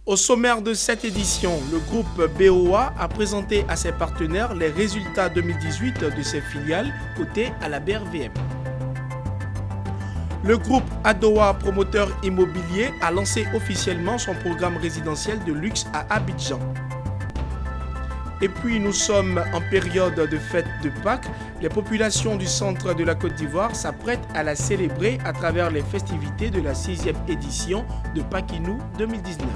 Au sommaire de cette édition, le groupe BOA a présenté à ses partenaires les résultats 2018 de ses filiales cotées à la BRVM. Le groupe Adowa, promoteur immobilier, a lancé officiellement son programme résidentiel de luxe à Abidjan. Et puis nous sommes en période de fête de Pâques. Les populations du centre de la Côte d'Ivoire s'apprêtent à la célébrer à travers les festivités de la 6e édition de Pakinou 2019.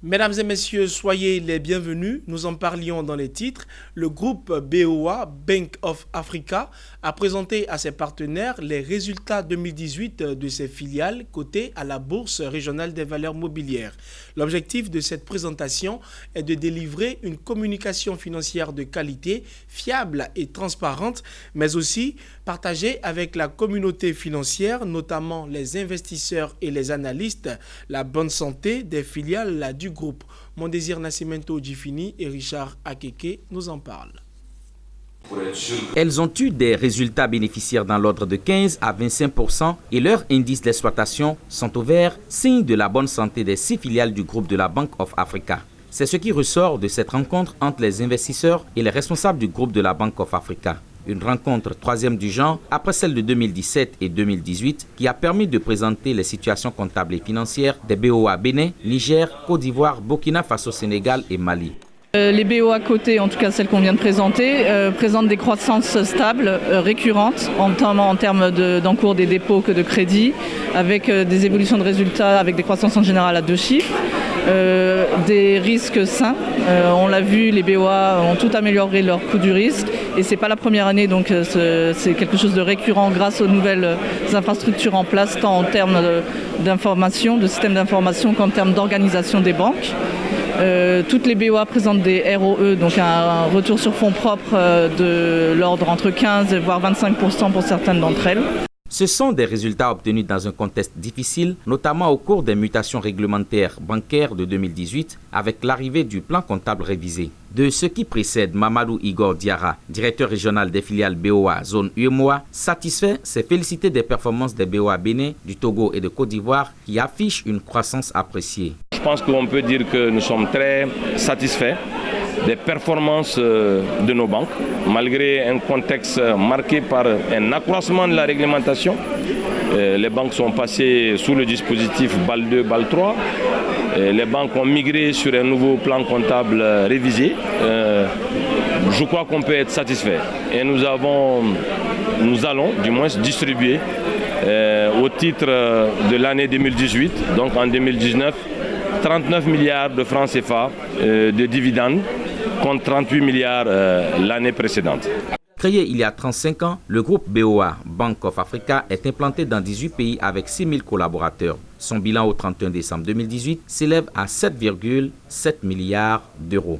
Mesdames et messieurs, soyez les bienvenus. Nous en parlions dans les titres. Le groupe BOA, Bank of Africa, a présenté à ses partenaires les résultats 2018 de ses filiales cotées à la Bourse régionale des valeurs mobilières. L'objectif de cette présentation est de délivrer une communication financière de qualité, fiable et transparente, mais aussi partagée avec la communauté financière, notamment les investisseurs et les analystes, la bonne santé des filiales du groupe. Mondésir Nascimento Djifini et Richard Akeke nous en parlent. Elles ont eu des résultats bénéficiaires dans l'ordre de 15 à 25% et leurs indices d'exploitation sont au vert, signe de la bonne santé des 6 filiales du groupe de la Bank of Africa. C'est ce qui ressort de cette rencontre entre les investisseurs et les responsables du groupe de la Bank of Africa. Une rencontre troisième du genre après celle de 2017 et 2018 qui a permis de présenter les situations comptables et financières des BOA Bénin, Niger, Côte d'Ivoire, Burkina Faso, Sénégal et Mali. Les BOA cotées, en tout cas celles qu'on vient de présenter, présentent des croissances stables, récurrentes, en termes d'encours des dépôts que de crédits, avec des évolutions de résultats, avec des croissances en général à 2 chiffres. Des risques sains. On l'a vu, les BOA ont tout amélioré leur coût du risque et c'est pas la première année, donc c'est quelque chose de récurrent grâce aux nouvelles infrastructures en place, tant en termes d'information, de systèmes d'information qu'en termes d'organisation des banques. Toutes les BOA présentent des ROE, donc un retour sur fonds propres de l'ordre entre 15 voire 25% pour certaines d'entre elles. Ce sont des résultats obtenus dans un contexte difficile, notamment au cours des mutations réglementaires bancaires de 2018, avec l'arrivée du plan comptable révisé. De ce qui précède, Mamadou Igor Diarra, directeur régional des filiales BOA Zone UEMOA, satisfait, s'est félicité des performances des BOA Bénin, du Togo et de Côte d'Ivoire qui affichent une croissance appréciée. Je pense qu'on peut dire que nous sommes très satisfaits des performances de nos banques, malgré un contexte marqué par un accroissement de la réglementation. Les banques sont passées sous le dispositif BAL 2, BAL 3. Les banques ont migré sur un nouveau plan comptable révisé. Je crois qu'on peut être satisfait. Et nous allons du moins distribuer au titre de l'année 2018, donc en 2019, 39 milliards de francs CFA de dividendes contre 38 milliards l'année précédente. Créé il y a 35 ans, le groupe BOA, Bank of Africa, est implanté dans 18 pays avec 6 000 collaborateurs. Son bilan au 31 décembre 2018 s'élève à 7,7 milliards d'euros.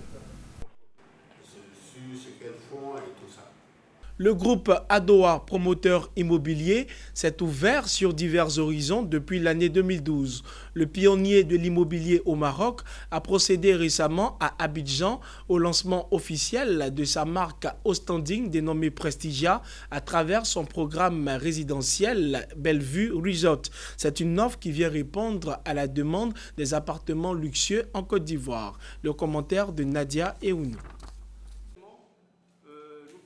Le groupe Adowa, promoteur immobilier, s'est ouvert sur divers horizons depuis l'année 2012. Le pionnier de l'immobilier au Maroc a procédé récemment à Abidjan au lancement officiel de sa marque haut standing dénommée Prestigia à travers son programme résidentiel Bellevue Resort. C'est une offre qui vient répondre à la demande des appartements luxueux en Côte d'Ivoire. Le commentaire de Nadia Eounou.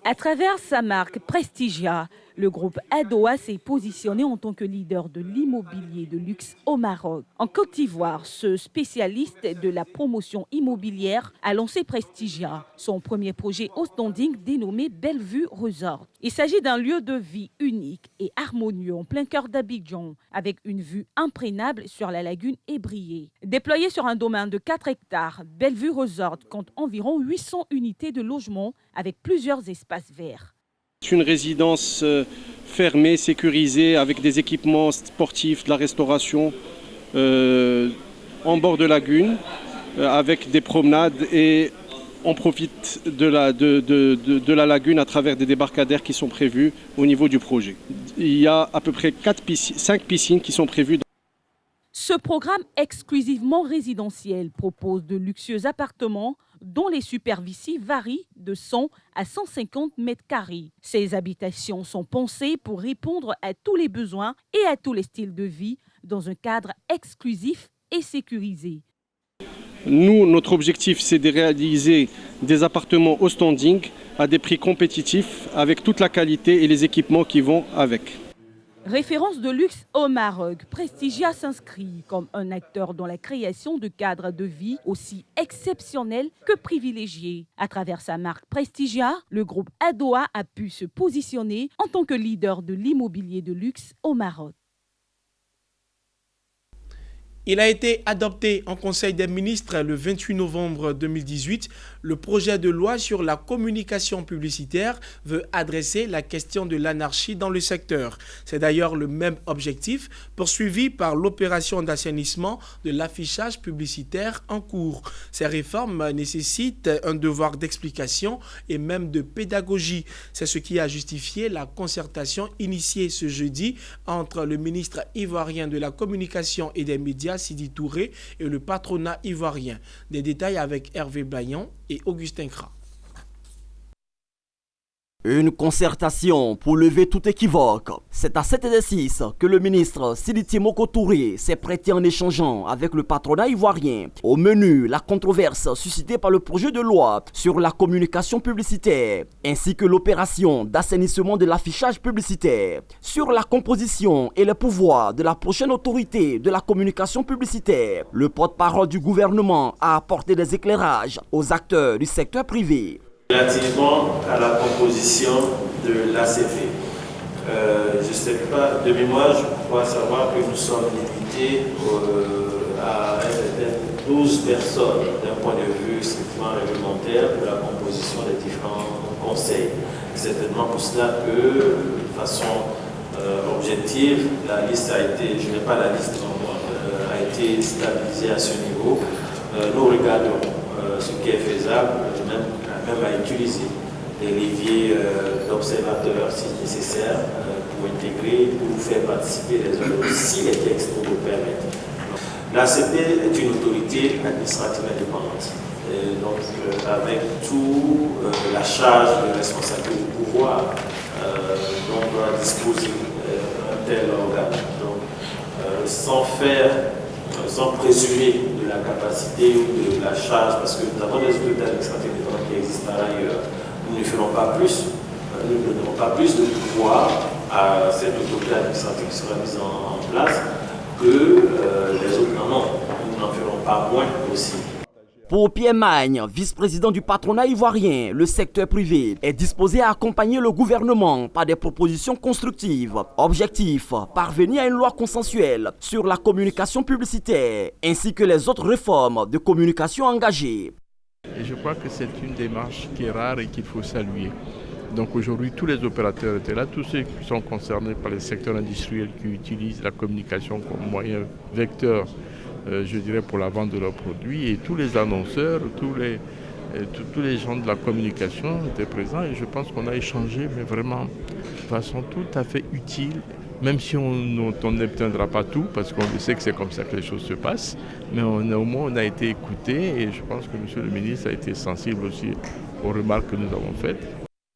À travers sa marque Prestigia, le groupe Adowa s'est positionné en tant que leader de l'immobilier de luxe au Maroc. En Côte d'Ivoire, ce spécialiste de la promotion immobilière a lancé Prestigia, son premier projet haut standing dénommé Bellevue Resort. Il s'agit d'un lieu de vie unique et harmonieux en plein cœur d'Abidjan, avec une vue imprégnable sur la lagune ébriée. Déployé sur un domaine de 4 hectares, Bellevue Resort compte environ 800 unités de logement avec plusieurs espaces verts. C'est une résidence fermée, sécurisée, avec des équipements sportifs, de la restauration en bord de lagune, avec des promenades et on profite de la lagune à travers des débarcadères qui sont prévus au niveau du projet. Il y a à peu près 5 piscines qui sont prévues. Ce programme exclusivement résidentiel propose de luxueux appartements dont les superficies varient de 100 à 150 mètres carrés. Ces habitations sont pensées pour répondre à tous les besoins et à tous les styles de vie dans un cadre exclusif et sécurisé. Nous, notre objectif, c'est de réaliser des appartements au standing à des prix compétitifs avec toute la qualité et les équipements qui vont avec. Référence de luxe au Maroc, Prestigia s'inscrit comme un acteur dans la création de cadres de vie aussi exceptionnels que privilégiés. À travers sa marque Prestigia, le groupe Adoua a pu se positionner en tant que leader de l'immobilier de luxe au Maroc. Il a été adopté en Conseil des ministres le 28 novembre 2018. Le projet de loi sur la communication publicitaire veut adresser la question de l'anarchie dans le secteur. C'est d'ailleurs le même objectif poursuivi par l'opération d'assainissement de l'affichage publicitaire en cours. Ces réformes nécessitent un devoir d'explication et même de pédagogie. C'est ce qui a justifié la concertation initiée ce jeudi entre le ministre ivoirien de la Communication et des Médias, Sidi Touré, et le patronat ivoirien. Des détails avec Hervé Bayon et Augustin Kra. Une concertation pour lever tout équivoque. C'est à cet exercice que le ministre Sidi Timoko Touré s'est prêté en échangeant avec le patronat ivoirien. Au menu, la controverse suscitée par le projet de loi sur la communication publicitaire, ainsi que l'opération d'assainissement de l'affichage publicitaire. Sur la composition et les pouvoirs de la prochaine autorité de la communication publicitaire, le porte-parole du gouvernement a apporté des éclairages aux acteurs du secteur privé. Relativement à la composition de l'ACP, je ne sais pas, de mémoire, je crois savoir que nous sommes limités à 12 personnes d'un point de vue strictement réglementaire pour la composition des différents conseils. C'est certainement pour cela que, de façon objective, la liste a été, je n'ai pas la liste en moi, a été stabilisée à ce niveau. Nous regardons ce qui est faisable, même à utiliser des leviers d'observateurs si nécessaire pour intégrer, pour faire participer les autres si les textes nous le permettent. L'ACP est une autorité administrative indépendante. Et donc avec toute la charge de responsabilité du pouvoir dont doit disposer un tel organe. Donc sans présumer de la capacité ou de la charge, parce que nous avons des autorités administratives indépendantes qui existent par ailleurs, nous ne ferons pas plus, nous ne donnerons pas plus de pouvoir à cette autorité administrative qui sera mise en place que les autres n'en ont. Nous n'en ferons pas moins aussi. Pour Pierre Magne, vice-président du patronat ivoirien, le secteur privé est disposé à accompagner le gouvernement par des propositions constructives. Objectif, parvenir à une loi consensuelle sur la communication publicitaire, ainsi que les autres réformes de communication engagées. Et je crois que c'est une démarche qui est rare et qu'il faut saluer. Donc aujourd'hui, tous les opérateurs étaient là, tous ceux qui sont concernés par les secteurs industriels qui utilisent la communication comme moyen vecteur, je dirais, pour la vente de leurs produits, et tous les annonceurs, tous les gens de la communication étaient présents, et je pense qu'on a échangé, mais vraiment de façon tout à fait utile, même si on n'obtiendra pas tout, parce qu'on sait que c'est comme ça que les choses se passent, mais au moins on a été écoutés, et je pense que M. le ministre a été sensible aussi aux remarques que nous avons faites.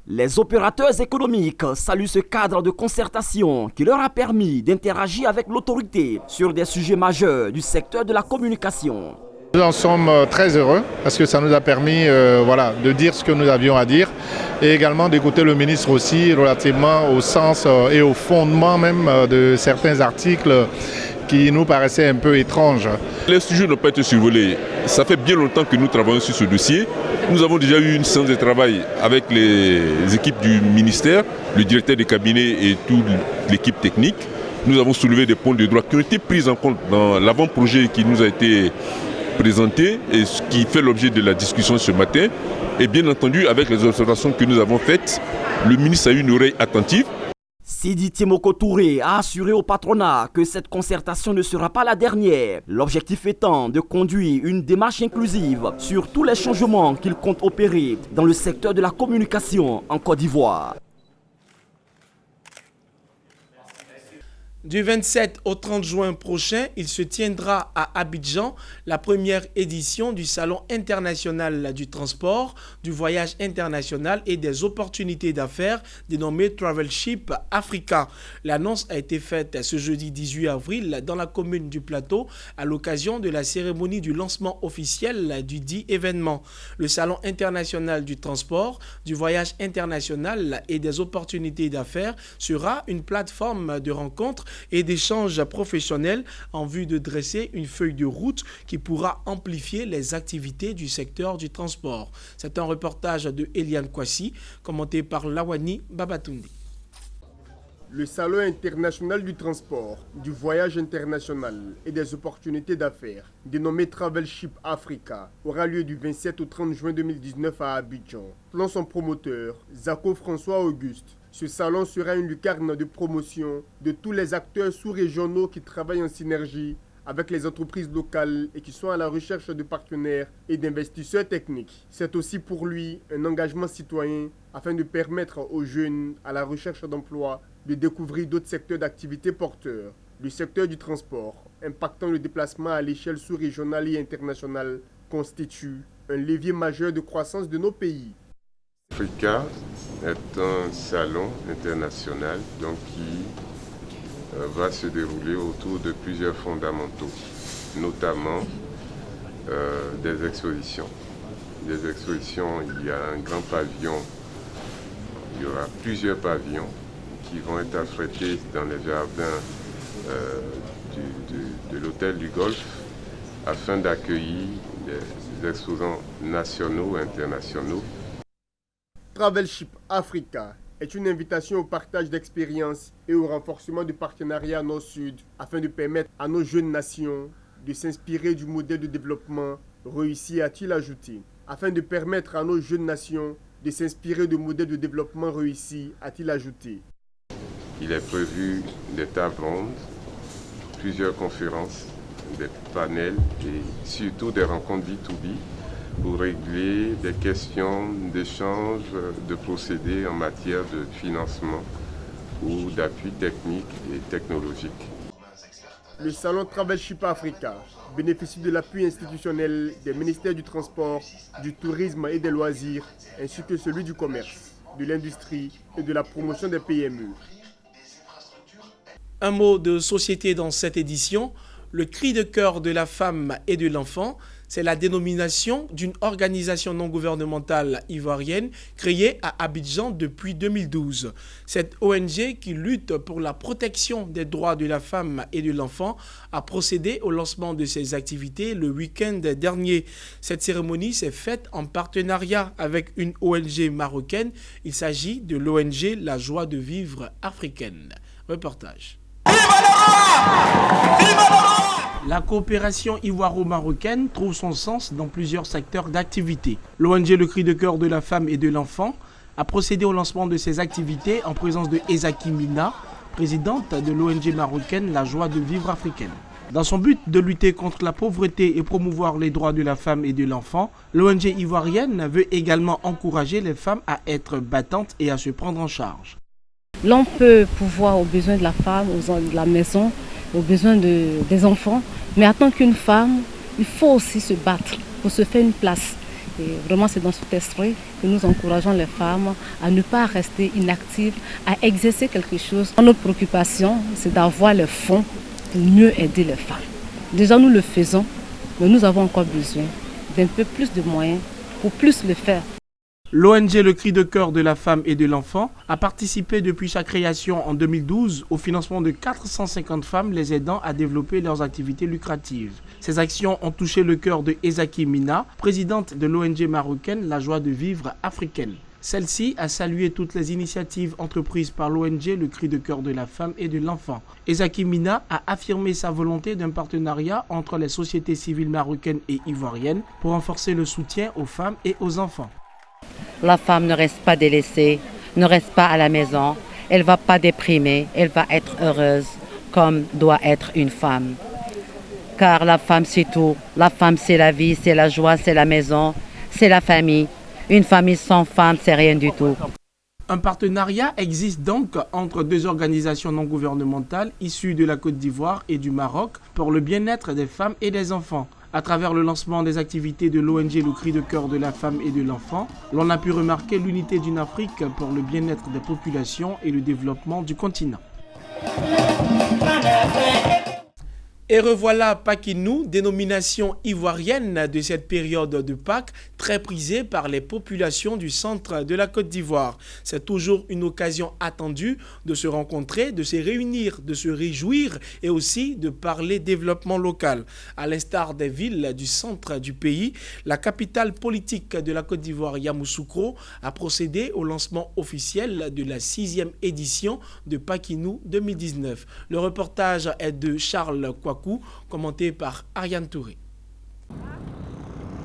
Les opérateurs économiques saluent ce cadre de concertation qui leur a permis d'interagir avec l'autorité sur des sujets majeurs du secteur de la communication. Nous en sommes très heureux parce que ça nous a permis de dire ce que nous avions à dire et également d'écouter le ministre aussi relativement au sens et au fondement même de certains articles qui nous paraissaient un peu étranges. Les sujets n'ont pas été survolés. Ça fait bien longtemps que nous travaillons sur ce dossier. Nous avons déjà eu une séance de travail avec les équipes du ministère, le directeur de cabinet et toute l'équipe technique. Nous avons soulevé des points de droit qui ont été pris en compte dans l'avant-projet qui nous a été présenté et ce qui fait l'objet de la discussion ce matin. Et bien entendu, avec les observations que nous avons faites, le ministre a eu une oreille attentive. Sidi Timoko Touré a assuré au patronat que cette concertation ne sera pas la dernière. L'objectif étant de conduire une démarche inclusive sur tous les changements qu'il compte opérer dans le secteur de la communication en Côte d'Ivoire. Du 27 au 30 juin prochain, il se tiendra à Abidjan la première édition du Salon international du transport, du voyage international et des opportunités d'affaires dénommé Travelship Africa. L'annonce a été faite ce jeudi 18 avril dans la commune du Plateau à l'occasion de la cérémonie du lancement officiel du dit événement. Le Salon international du transport, du voyage international et des opportunités d'affaires sera une plateforme de rencontres et d'échanges professionnels en vue de dresser une feuille de route qui pourra amplifier les activités du secteur du transport. C'est un reportage de Eliane Kwasi, commenté par Lawani Babatundi. Le Salon international du transport, du voyage international et des opportunités d'affaires, dénommé Travelship Africa, aura lieu du 27 au 30 juin 2019 à Abidjan. Selon son promoteur, Zako François Auguste, ce salon sera une lucarne de promotion de tous les acteurs sous-régionaux qui travaillent en synergie avec les entreprises locales et qui sont à la recherche de partenaires et d'investisseurs techniques. C'est aussi pour lui un engagement citoyen afin de permettre aux jeunes à la recherche d'emploi de découvrir d'autres secteurs d'activité porteurs. Le secteur du transport, impactant le déplacement à l'échelle sous-régionale et internationale, constitue un levier majeur de croissance de nos pays. Africa est un salon international qui va se dérouler autour de plusieurs fondamentaux, notamment des expositions. Des expositions, il y a un grand pavillon, il y aura plusieurs pavillons qui vont être affrétés dans les jardins de l'hôtel du Golfe afin d'accueillir des exposants nationaux et internationaux. Travelship Africa est une invitation au partage d'expériences et au renforcement du partenariat Nord-Sud afin de permettre à nos jeunes nations de s'inspirer du modèle de développement réussi, a-t-il ajouté. Afin de permettre à nos jeunes nations de s'inspirer du modèle de développement réussi, a-t-il ajouté. Il est prévu des tables rondes, plusieurs conférences, des panels et surtout des rencontres B2B pour régler des questions d'échange de procédés en matière de financement ou d'appui technique et technologique. Le salon Travelship Africa bénéficie de l'appui institutionnel des ministères du Transport, du Tourisme et des Loisirs, ainsi que celui du Commerce, de l'Industrie et de la promotion des PME. Un mot de société dans cette édition, le cri de cœur de la femme et de l'enfant, c'est la dénomination d'une organisation non gouvernementale ivoirienne créée à Abidjan depuis 2012. Cette ONG qui lutte pour la protection des droits de la femme et de l'enfant a procédé au lancement de ses activités le week-end dernier. Cette cérémonie s'est faite en partenariat avec une ONG marocaine. Il s'agit de l'ONG La Joie de Vivre africaine. Reportage. La coopération ivoiro-marocaine trouve son sens dans plusieurs secteurs d'activité. L'ONG Le Cri de cœur de la femme et de l'enfant a procédé au lancement de ses activités en présence de Ezaki Mina, présidente de l'ONG marocaine La Joie de Vivre africaine. Dans son but de lutter contre la pauvreté et promouvoir les droits de la femme et de l'enfant, l'ONG ivoirienne veut également encourager les femmes à être battantes et à se prendre en charge. L'on peut pourvoir aux besoins de la femme, aux besoins de la maison, aux besoins des enfants. Mais en tant qu'une femme, il faut aussi se battre pour se faire une place. Et vraiment, c'est dans cet esprit que nous encourageons les femmes à ne pas rester inactives, à exercer quelque chose. Notre préoccupation, c'est d'avoir les fonds pour mieux aider les femmes. Déjà, nous le faisons, mais nous avons encore besoin d'un peu plus de moyens pour plus le faire. L'ONG Le Cri de cœur de la femme et de l'enfant a participé depuis sa création en 2012 au financement de 450 femmes les aidant à développer leurs activités lucratives. Ces actions ont touché le cœur de Ezaki Mina, présidente de l'ONG marocaine La Joie de Vivre africaine. Celle-ci a salué toutes les initiatives entreprises par l'ONG Le Cri de cœur de la femme et de l'enfant. Ezaki Mina a affirmé sa volonté d'un partenariat entre les sociétés civiles marocaines et ivoiriennes pour renforcer le soutien aux femmes et aux enfants. La femme ne reste pas délaissée, ne reste pas à la maison, elle ne va pas déprimer, elle va être heureuse comme doit être une femme. Car la femme c'est tout, la femme c'est la vie, c'est la joie, c'est la maison, c'est la famille. Une famille sans femme, c'est rien du tout. Un partenariat existe donc entre deux organisations non gouvernementales issues de la Côte d'Ivoire et du Maroc pour le bien-être des femmes et des enfants. À travers le lancement des activités de l'ONG Le Cri de cœur de la femme et de l'enfant, l'on a pu remarquer l'unité d'une Afrique pour le bien-être des populations et le développement du continent. Et revoilà Pakinou, dénomination ivoirienne de cette période de Pâques, très prisée par les populations du centre de la Côte d'Ivoire. C'est toujours une occasion attendue de se rencontrer, de se réunir, de se réjouir et aussi de parler développement local. À l'instar des villes du centre du pays, la capitale politique de la Côte d'Ivoire, Yamoussoukro, a procédé au lancement officiel de la 6e édition de Pakinou 2019. Le reportage est de Charles Kwaku, commenté par Ariane Touré.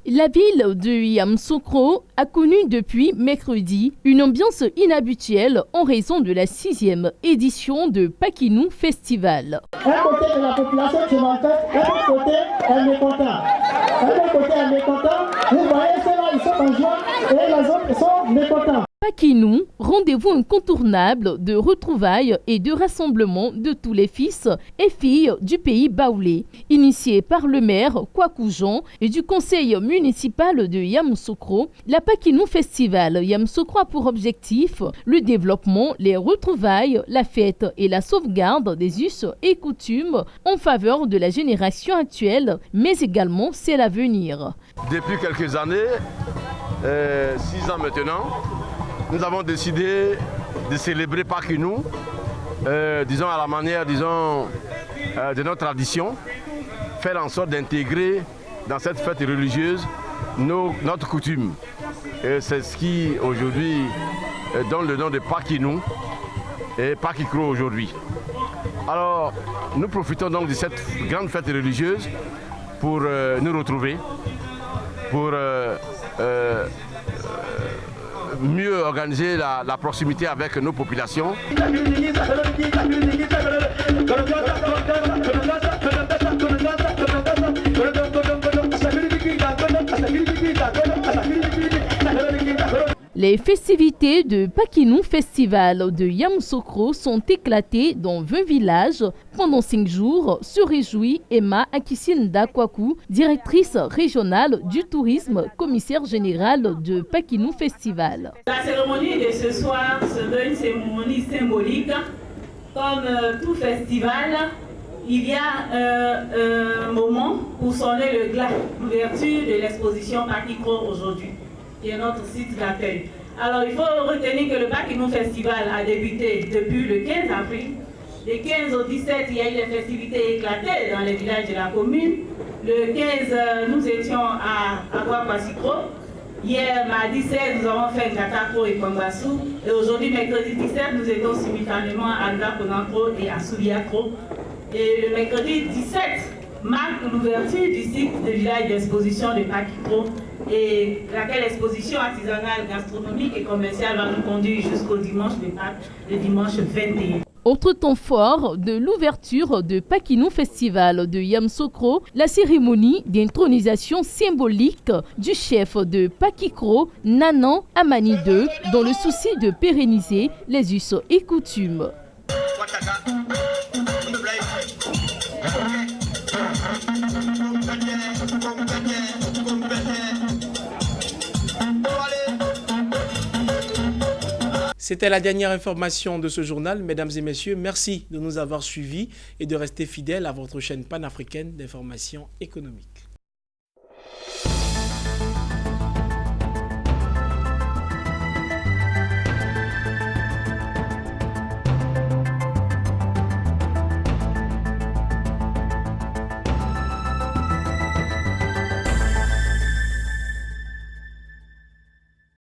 La ville de Yamoussoukro a connu depuis mercredi une ambiance inhabituelle en raison de la 6e édition de Pakinou Festival. Un côté de la population qui manifeste, un autre côté est mécontent. Un autre côté est mécontent. Vous voyez ceux-là, ils sont en joie et les autres sont mécontents. Pakinou, rendez-vous incontournable de retrouvailles et de rassemblement de tous les fils et filles du pays baoulé. Initié par le maire Kwaku Jean et du conseil municipal de Yamoussoukro, la Pakinou Festival Yamoussoukro a pour objectif le développement, les retrouvailles, la fête et la sauvegarde des us et coutumes en faveur de la génération actuelle, mais également celle à venir. Depuis quelques années, 6 ans maintenant, nous avons décidé de célébrer Pakinou, disons à la manière, de notre tradition, faire en sorte d'intégrer dans cette fête religieuse notre coutume. Et c'est ce qui aujourd'hui donne le nom de Pakinou et Pakikro aujourd'hui. Alors, nous profitons donc de cette grande fête religieuse pour nous retrouver, pour mieux organiser la proximité avec nos populations. Les festivités de Pakinou Festival de Yamoussoukro sont éclatées dans 20 villages. Pendant 5 jours, se réjouit Emma Akisinda Kwaku, directrice régionale du tourisme, commissaire générale de Pakinou Festival. La cérémonie de ce soir se veut une cérémonie symbolique. Comme tout festival, il y a un moment pour sonner le glas, l'ouverture de l'exposition Pakikro aujourd'hui, qui est notre site d'accueil. Alors il faut retenir que le Pakinou Festival a débuté depuis le 15 avril. Le 15 au 17, il y a eu des festivités éclatées dans les villages de la commune. Le 15, nous étions à Aguapasikro. Hier, mardi 16, nous avons fait Ngatakro et Kwambassou. Et aujourd'hui, mercredi 17, nous étions simultanément à Ngakonakro et à Souliakro. Et le mercredi 17 marque l'ouverture du site de village d'exposition de Pakikro, et laquelle exposition artisanale, gastronomique et commerciale va nous conduire jusqu'au dimanche de Pâques, le dimanche 21. Autre temps fort de l'ouverture de Pakinou Festival de Yamoussoukro, la cérémonie d'intronisation symbolique du chef de Pakikro, Nanan Amani II, dans le souci de pérenniser les us et coutumes. C'était la dernière information de ce journal. Mesdames et messieurs, merci de nous avoir suivis et de rester fidèles à votre chaîne panafricaine d'information économique.